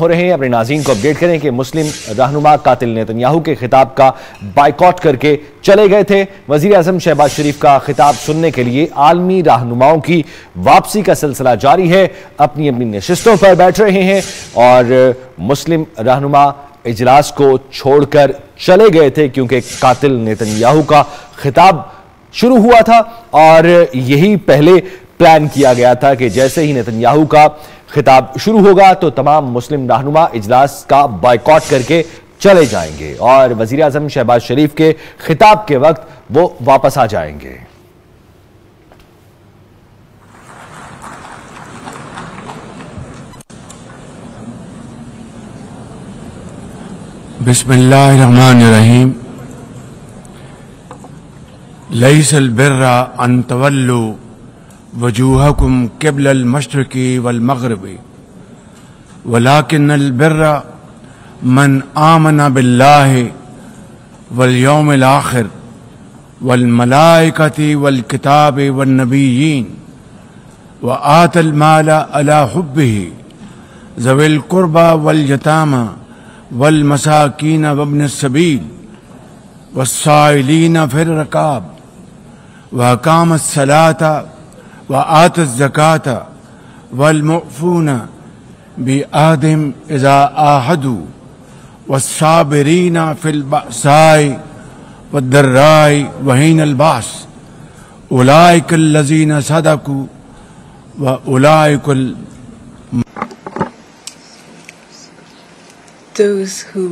हो रहे हैं। अपने नाज़रीन को अपडेट करें कि मुस्लिम रहनुमा कातिल नेतन्याहू के खिताब का बाइकॉट करके चले गए थे। वज़ीर आज़म शहबाज शरीफ का खिताब सुनने के लिए आलमी रहनुमाओं की वापसी का सिलसिला जारी है। अपनी अपनी नशिस्तों पर बैठ रहे हैं और मुस्लिम रहनुमा इजलास को छोड़कर चले गए थे क्योंकि कातिल नेतन्याहू का खिताब शुरू हुआ था और यही पहले प्लान किया गया था कि जैसे ही नेतन्याहू का खिताब शुरू होगा तो तमाम मुस्लिम रहनुमा इजलास का बाइकॉट करके चले जाएंगे और वजीर आजम शहबाज शरीफ के खिताब के वक्त वो वापस आ जाएंगे। बिस्मिल्लाहिर्रहमानिर्रहीम। लैसल बिर्रा अन तवल्लु वजूहकुम क़िबलल मशरिक़ी वल मग़रिबी वलाकिन्नल बिर्रा मन आमना बिल्लाहि वल यौमिल आखिर वल मलाइकति वल किताबि वन नबिय्यीन व आतल माला अला हुब्बिही ज़विल क़ुर्बा वल यतामा वल मसाकीन वब्निस सबील वस्साइलीन फिर रकाब व अकामस सलाता व आतस ज़काता वल मुअफ़ूना बि आदिम इज़ा आहदू वस्साबिरीना फिल बअसाई वद्दर्राई व हीनल बास उलाइकल लज़ीना सदकू व उलाइकल। Those who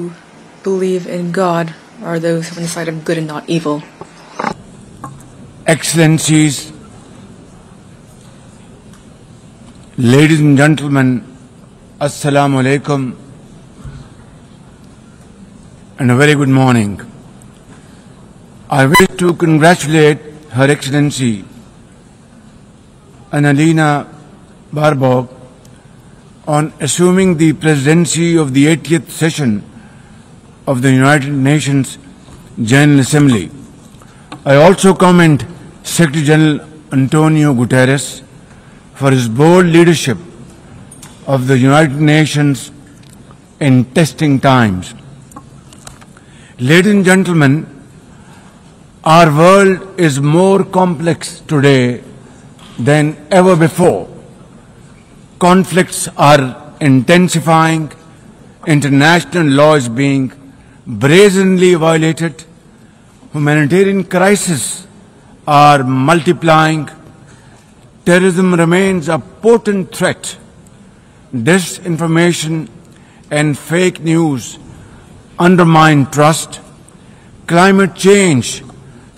believe in God are those who are on the side of good and not evil. Excellencies, ladies and gentlemen, Assalamu alaikum and a very good morning. I wish to congratulate Her Excellency Annalena Baerbock on assuming the presidency of the 80th session of the United Nations General Assembly. I also commend Secretary General Antonio Guterres for his bold leadership of the United Nations in testing times. Ladies and gentlemen, our world is more complex today than ever before. Conflicts are intensifying, international law is being brazenly violated, humanitarian crises are multiplying, terrorism remains a potent threat, disinformation and fake news undermine trust, climate change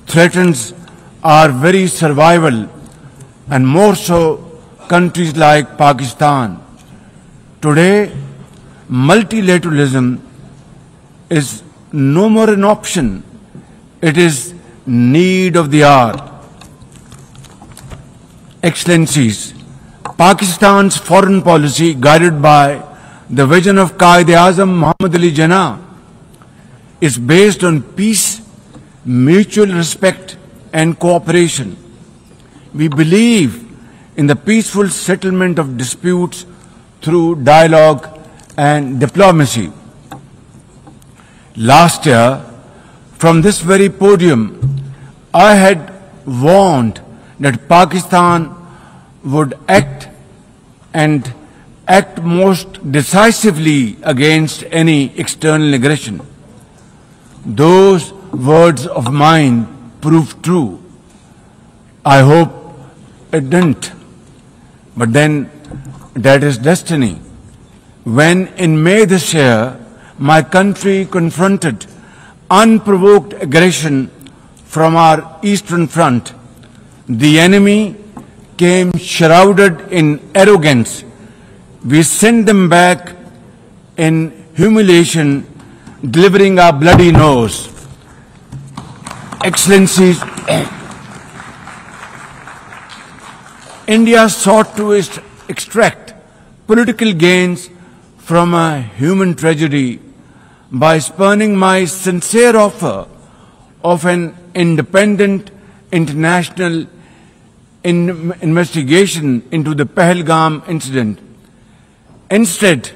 threatens our very survival and more so countries like Pakistan. Today, multilateralism is no more an option, it is need of the hour. Excellencies, Pakistan's foreign policy, guided by the vision of Quaid-e-Azam Muhammad Ali Jinnah, is based on peace, mutual respect and cooperation. We believe in the peaceful settlement of disputes through dialogue and diplomacy. Last year, from this very podium, I had warned that Pakistan would act most decisively against any external aggression. Those words of mine proved true. I hope it didn't. But then that is destiny. When in May this year, my country confronted unprovoked aggression from our eastern front, the enemy came shrouded in arrogance. We sent them back in humiliation, delivering our bloody nose. Excellencies, India sought to extract political gains from a human tragedy by spurning my sincere offer of an independent international investigation into the Pahalgam incident. Instead,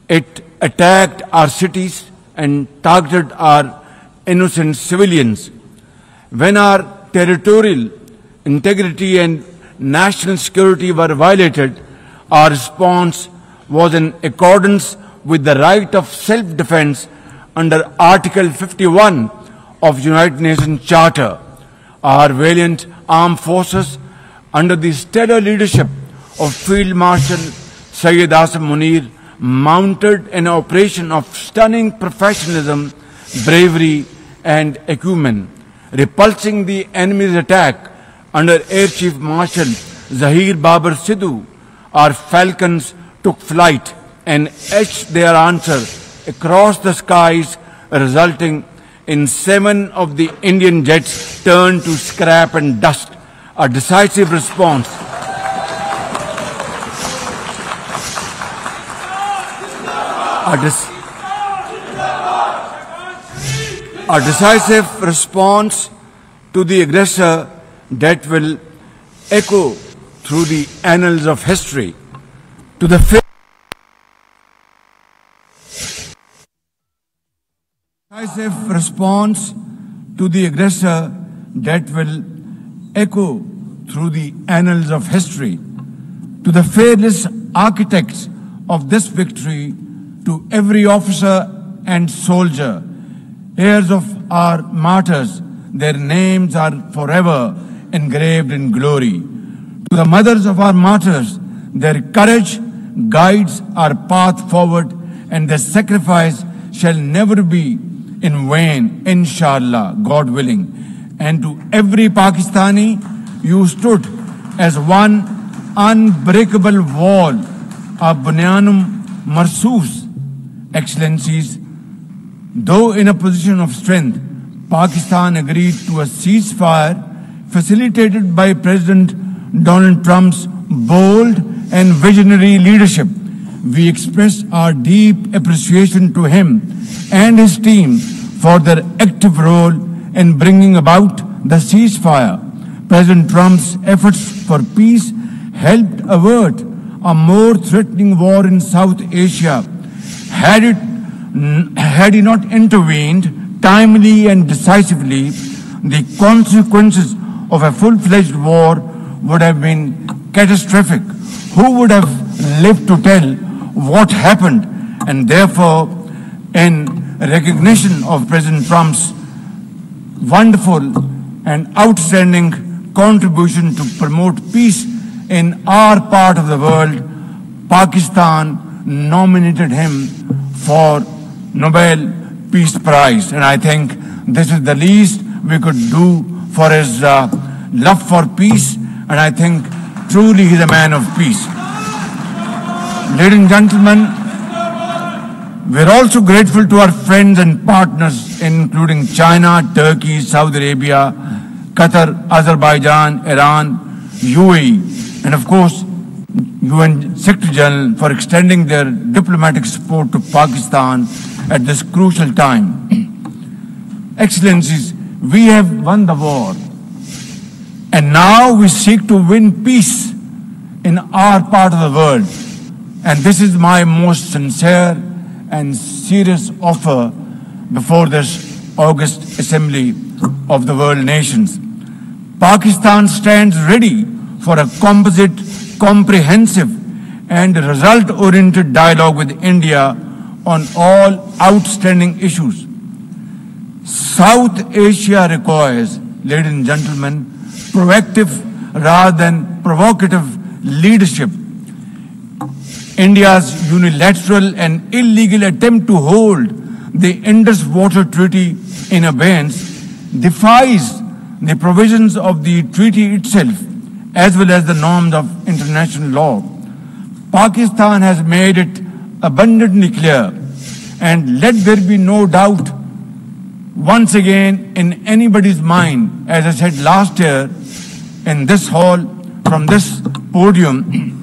It attacked our cities and targeted our innocent civilians. When our territorial integrity and national security were violated, our response was in accordance with the right of self-defense under Article 51 of United Nations Charter. Our valiant armed forces, under the stellar leadership of Field Marshal Syed Asim Munir, mounted an operation of stunning professionalism, bravery and acumen, repulsing the enemy's attack under Air Chief Marshal Zahir Babar Sidhu. Our falcons took flight and etched their answer across the skies, resulting in 7 of the Indian jets turned to scrap and dust. A decisive response. A decisive response to the aggressor that will echo through the annals of history. To the decisive response to the aggressor that will echo through the annals of history. To the fearless architects of this victory, to every officer and soldier, heirs of our martyrs, their names are forever engraved in glory. To the mothers of our martyrs, their courage guides our path forward, and their sacrifice shall never be in vain, inshallah, God willing. And to every Pakistani, you stood as one unbreakable wall, a bunyanum marsoos. Excellencies, though in a position of strength, Pakistan agreed to a ceasefire facilitated by President Donald Trump's bold and visionary leadership. We express our deep appreciation to him and his team for their active role in bringing about the ceasefire. President Trump's efforts for peace helped avert a more threatening war in South Asia. Had he not intervened timely and decisively, the consequences of a full-fledged war would have been catastrophic. Who would have lived to tell what happened? And therefore, in recognition of President Trump's wonderful and outstanding contribution to promote peace in our part of the world, Pakistan nominated him for Nobel Peace Prize. And I think this is the least we could do for his love for peace. And I think truly he's a man of peace. Ladies and gentlemen, we're also grateful to our friends and partners, including China, Turkey, Saudi Arabia, Qatar, Azerbaijan, Iran, UAE, and of course, UN Secretary General for extending their diplomatic support to Pakistan at this crucial time. Excellencies, we have won the war, and now we seek to win peace in our part of the world. And this is my most sincere and serious offer before this august assembly of the world nations. Pakistan stands ready for a composite, comprehensive and result-oriented dialogue with India on all outstanding issues. South Asia requires, ladies and gentlemen, proactive rather than provocative leadership. India's unilateral and illegal attempt to hold the Indus Water Treaty in abeyance defies the provisions of the treaty itself as well as the norms of international law. Pakistan has made it abundantly clear, and let there be no doubt once again in anybody's mind, as I said last year in this hall from this podium,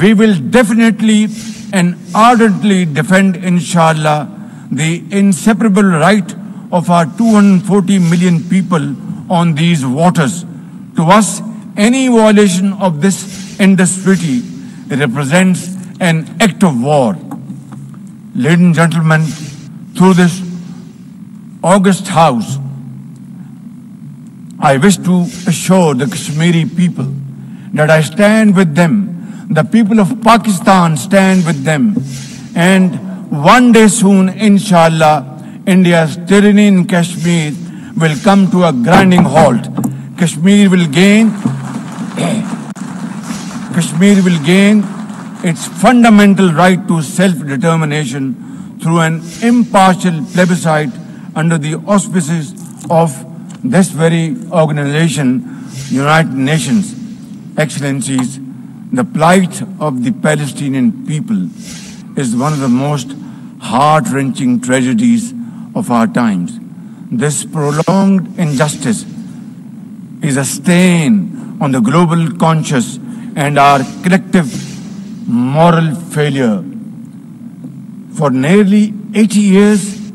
we will definitely and ardently defend, inshallah, the inseparable right of our 240 million people on these waters. To us, any violation of this Indus Treaty represents an act of war. Ladies and gentlemen, through this august house, I wish to assure the Kashmiri people that I stand with them. The people of Pakistan stand with them. And one day soon, inshallah, India's tyranny in Kashmir will come to a grinding halt. Kashmir will gain its fundamental right to self-determination through an impartial plebiscite under the auspices of this very organization, United Nations. Excellencies, the plight of the Palestinian people is one of the most heart-wrenching tragedies of our times. This prolonged injustice is a stain on the global conscience and our collective moral failure. For nearly 80 years,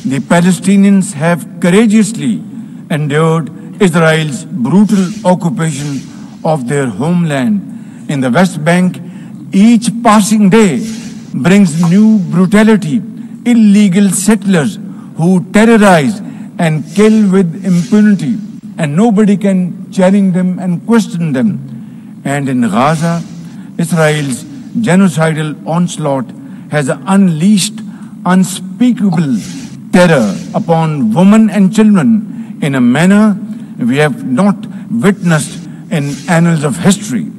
the Palestinians have courageously endured Israel's brutal occupation of their homeland in the West Bank. Each passing day brings new brutality, illegal settlers who terrorize and kill with impunity, and nobody can challenge them and question them. And in Gaza, Israel's genocidal onslaught has unleashed unspeakable terror upon women and children in a manner we have not witnessed in annals of history.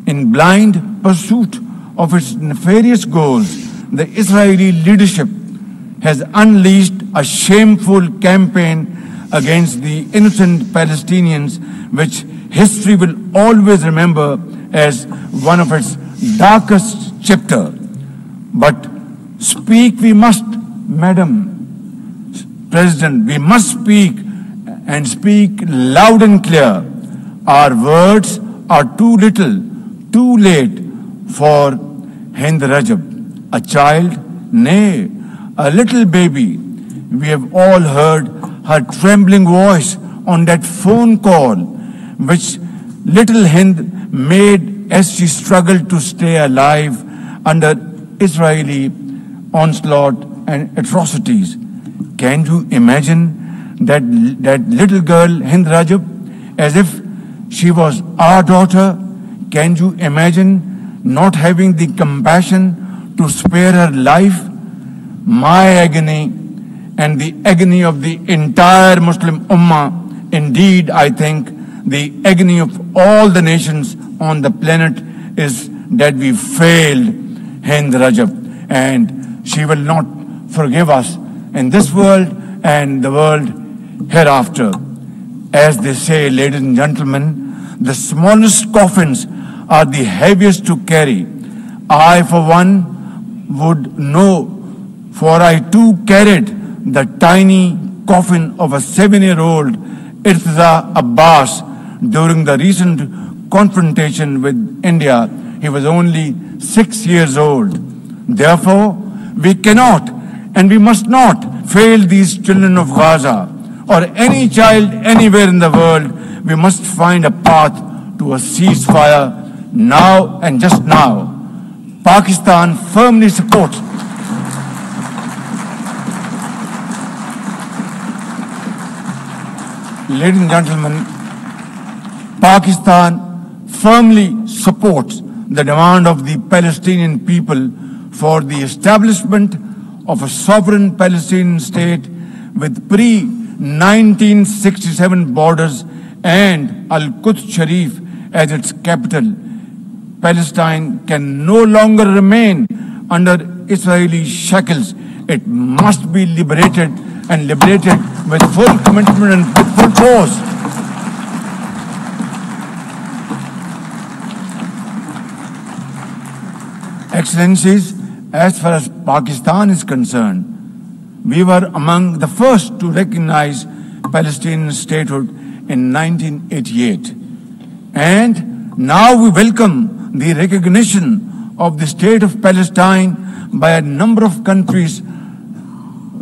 In blind pursuit of its nefarious goals, the Israeli leadership has unleashed a shameful campaign against the innocent Palestinians, which history will always remember as one of its darkest chapters. But speak we must, Madam President, we must speak and speak loud and clear. Our words are too little, too late for Hind Rajab, a child, nay, a little baby. We have all heard her trembling voice on that phone call, which little Hind made as she struggled to stay alive under Israeli onslaught and atrocities. Can you imagine that little girl, Hind Rajab, as if she was our daughter? Can you imagine not having the compassion to spare her life? My agony and the agony of the entire Muslim Ummah, indeed, I think, the agony of all the nations on the planet is that we failed Hind Rajab, and she will not forgive us in this world and the world hereafter. As they say, ladies and gentlemen, the smallest coffins are the heaviest to carry. I, for one, would know, for I too carried the tiny coffin of a 7-year-old Irtiza Abbas during the recent confrontation with India. He was only 6 years old. Therefore, we cannot and we must not fail these children of Gaza or any child anywhere in the world. We must find a path to a ceasefire now and just now. Pakistan firmly supports Ladies and gentlemen, Pakistan firmly supports the demand of the Palestinian people for the establishment of a sovereign Palestinian state with pre-1967 borders and Al-Quds Sharif as its capital. Palestine can no longer remain under Israeli shackles. It must be liberated and liberated with full commitment and with full force. Excellencies, as far as Pakistan is concerned, we were among the first to recognize Palestinian statehood in 1988. And now we welcome the recognition of the state of Palestine by a number of countries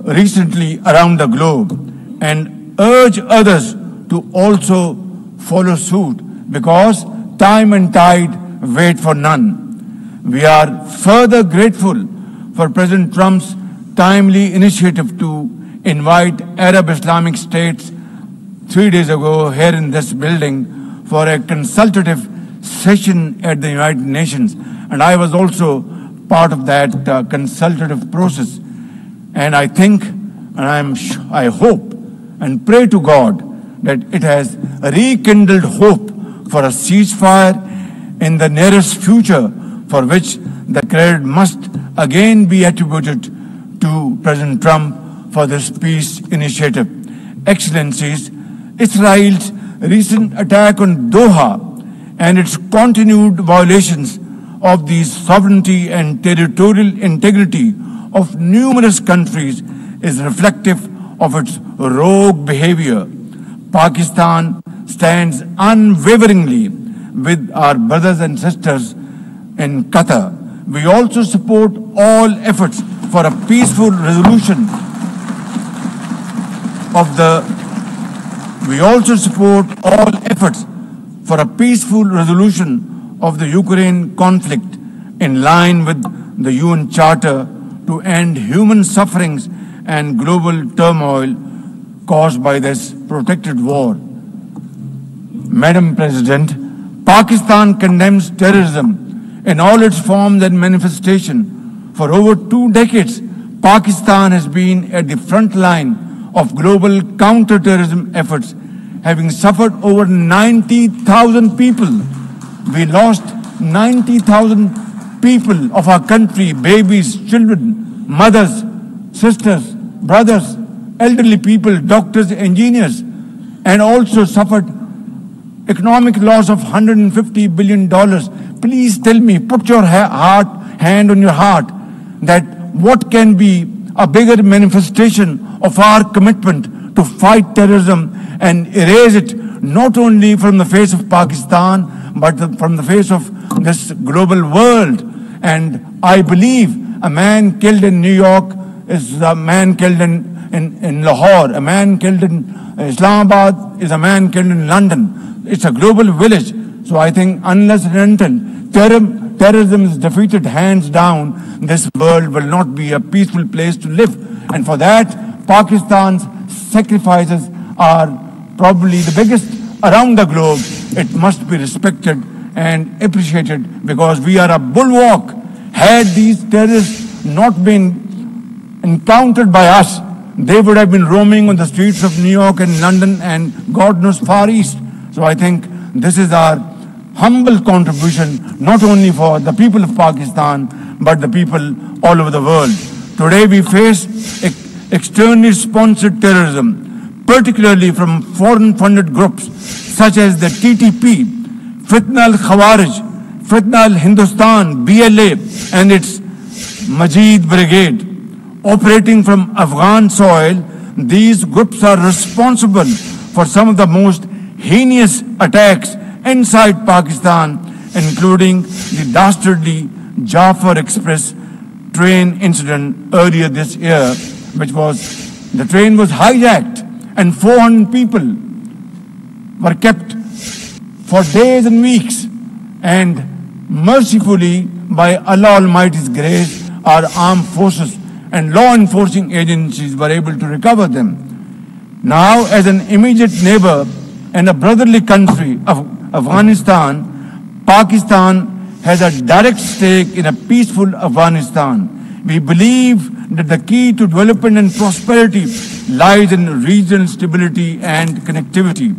recently around the globe, and urge others to also follow suit, because time and tide wait for none. We are further grateful for President Trump's timely initiative to invite Arab Islamic states 3 days ago here in this building for a consultative session at the United Nations. And I was also part of that consultative process. And I think, and I hope and pray to God that it has rekindled hope for a ceasefire in the nearest future, for which the credit must again be attributed to President Trump for this peace initiative. Excellencies, Israel's recent attack on Doha and its continued violations of the sovereignty and territorial integrity of numerous countries is reflective of its rogue behavior. Pakistan stands unwaveringly with our brothers and sisters in Qatar. We also support all efforts for a peaceful resolution of the Ukraine conflict in line with the UN Charter to end human sufferings and global turmoil caused by this protracted war. Madam President, Pakistan condemns terrorism in all its forms and manifestation. For over 2 decades, Pakistan has been at the front line of global counter-terrorism efforts, having suffered over 90,000 people. We lost 90,000 people of our country, babies, children, mothers, sisters, brothers, elderly people, doctors, engineers, and also suffered economic loss of $150 billion. Please tell me, put your hand on your heart, that what can be a bigger manifestation of our commitment to fight terrorism and erase it not only from the face of Pakistan, but from the face of this global world. And I believe a man killed in New York is a man killed in Lahore, a man killed in Islamabad is a man killed in London. It's a global village. So I think unless and until terrorism is defeated hands down, this world will not be a peaceful place to live. And for that, Pakistan's sacrifices are probably the biggest around the globe. It must be respected and appreciated because we are a bulwark. Had these terrorists not been encountered by us, they would have been roaming on the streets of New York and London and God knows Far East. So I think this is our humble contribution, not only for the people of Pakistan, but the people all over the world. Today we face externally sponsored terrorism, particularly from foreign-funded groups such as the TTP, Fitna al-Khawarij, Fitna al-Hindustan, BLA, and its Majid Brigade. Operating from Afghan soil, these groups are responsible for some of the most heinous attacks inside Pakistan, including the dastardly Jafar Express train incident earlier this year, the train was hijacked and 400 people were kept for days and weeks. And mercifully, by Allah Almighty's grace, our armed forces and law enforcing agencies were able to recover them. Now, as an immediate neighbor and a brotherly country of Afghanistan, Pakistan has a direct stake in a peaceful Afghanistan. We believe that the key to development and prosperity lies in regional stability and connectivity.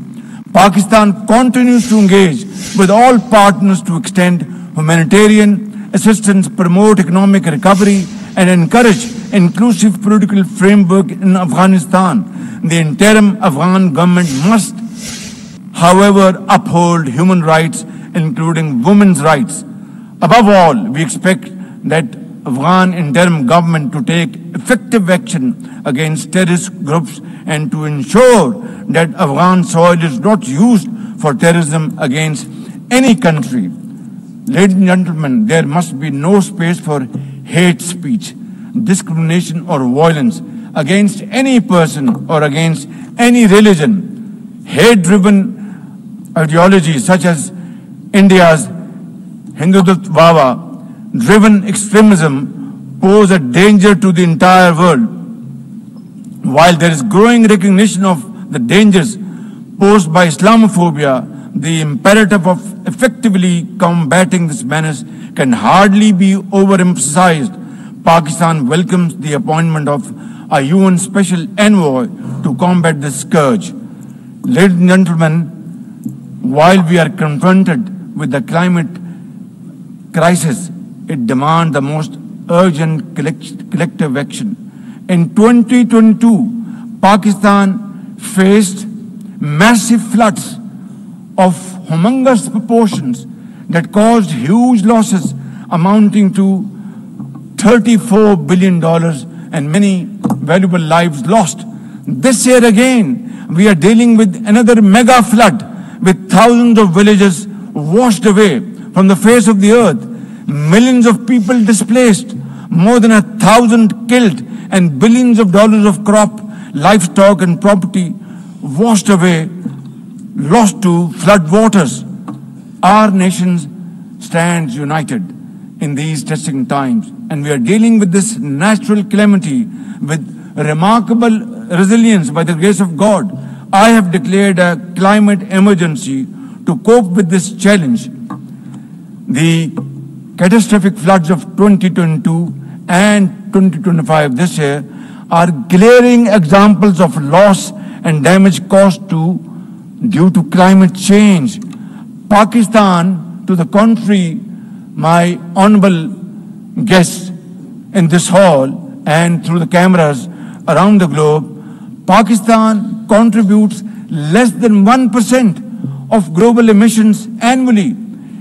Pakistan continues to engage with all partners to extend humanitarian assistance, promote economic recovery, and encourage inclusive political framework in Afghanistan. The interim Afghan government must, however, uphold human rights, including women's rights. Above all, we expect that Afghan interim government to take effective action against terrorist groups and to ensure that Afghan soil is not used for terrorism against any country. Ladies and gentlemen, there must be no space for hate speech, discrimination or violence against any person or against any religion. Hate-driven ideologies such as India's Hindutva-driven extremism pose a danger to the entire world. While there is growing recognition of the dangers posed by Islamophobia, the imperative of effectively combating this menace can hardly be overemphasized. Pakistan welcomes the appointment of a UN Special Envoy to combat this scourge. Ladies and gentlemen, while we are confronted with the climate crisis, it demands the most urgent collective action. In 2022, Pakistan faced massive floods of humongous proportions that caused huge losses amounting to $34 billion and many valuable lives lost. This year again, we are dealing with another mega flood with thousands of villages washed away from the face of the earth, millions of people displaced, more than 1,000 killed, and billions of dollars of crop, livestock and property washed away, lost to flood waters. Our nation stands united in these testing times, and we are dealing with this natural calamity with remarkable resilience by the grace of God. I have declared a climate emergency to cope with this challenge. The catastrophic floods of 2022 and 2025 this year are glaring examples of loss and damage caused due to climate change. Pakistan, to the contrary, my honorable guests in this hall and through the cameras around the globe, Pakistan contributes less than 1% of global emissions annually,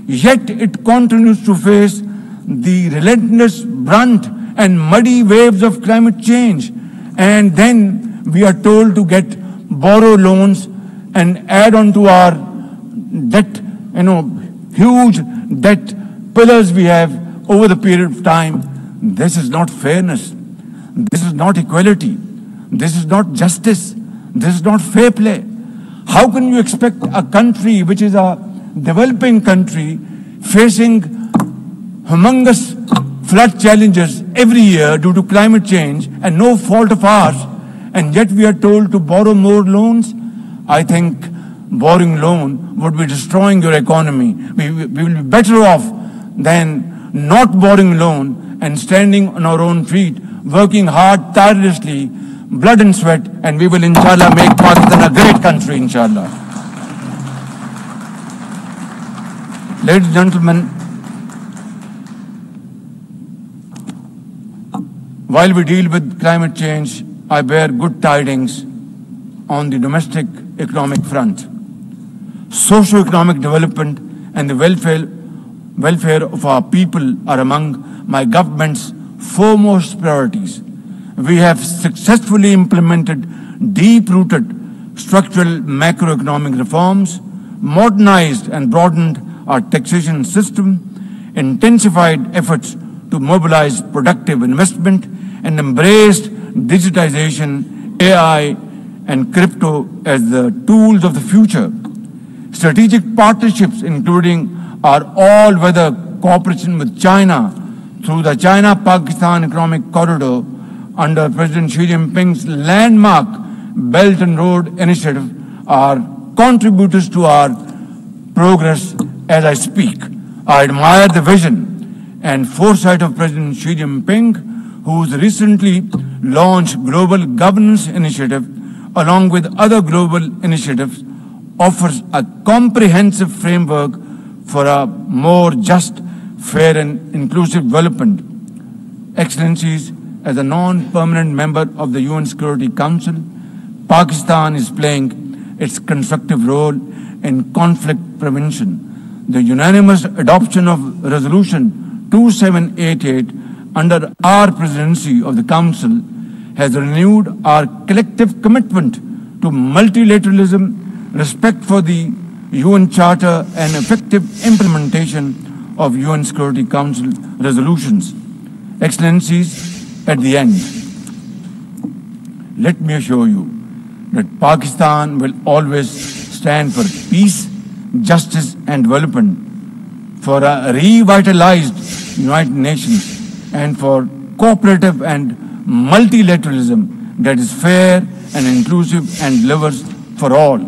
yet it continues to face the relentless brunt and muddy waves of climate change. And then we are told to borrow loans and add on to our debt, huge debt pillars we have over the period of time. This is not fairness. This is not equality. This is not justice. This is not fair play. How can you expect a country which is a developing country facing humongous flood challenges every year due to climate change and no fault of ours, and yet we are told to borrow more loans? I think borrowing loan would be destroying your economy. We will be better off than not borrowing loan and standing on our own feet, working hard, tirelessly, blood and sweat, and we will, inshallah, make Pakistan a great country, inshallah. Ladies and gentlemen, while we deal with climate change, I bear good tidings on the domestic economic front. Socio-economic development and the welfare of our people are among my government's foremost priorities. We have successfully implemented deep-rooted structural macroeconomic reforms, modernized and broadened our taxation system, intensified efforts to mobilize productive investment, and embraced digitization, AI, and crypto as the tools of the future. Strategic partnerships, including our all-weather cooperation with China through the China-Pakistan Economic Corridor under President Xi Jinping's landmark Belt and Road Initiative, are contributors to our progress as I speak. I admire the vision and foresight of President Xi Jinping, whose recently launched Global Governance Initiative, along with other global initiatives, offers a comprehensive framework for a more just, fair and inclusive development. Excellencies, as a non-permanent member of the UN Security Council, Pakistan is playing its constructive role in conflict prevention. The unanimous adoption of Resolution 2788 under our presidency of the Council has renewed our collective commitment to multilateralism, respect for the UN Charter, and effective implementation of UN Security Council resolutions. Excellencies, at the end, let me assure you that Pakistan will always stand for peace, justice and development, for a revitalized United Nations, and for cooperative and multilateralism that is fair and inclusive and delivers for all.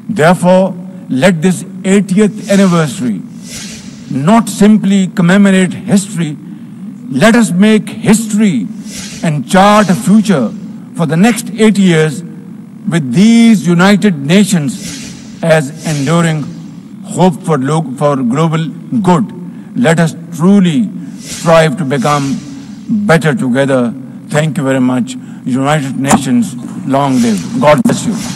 Therefore, let this 80th anniversary not simply commemorate history, let us make history and chart a future for the next 80 years with these United Nations as enduring hope for global good. Let us truly strive to become better together. Thank you very much. United Nations, long live. God bless you.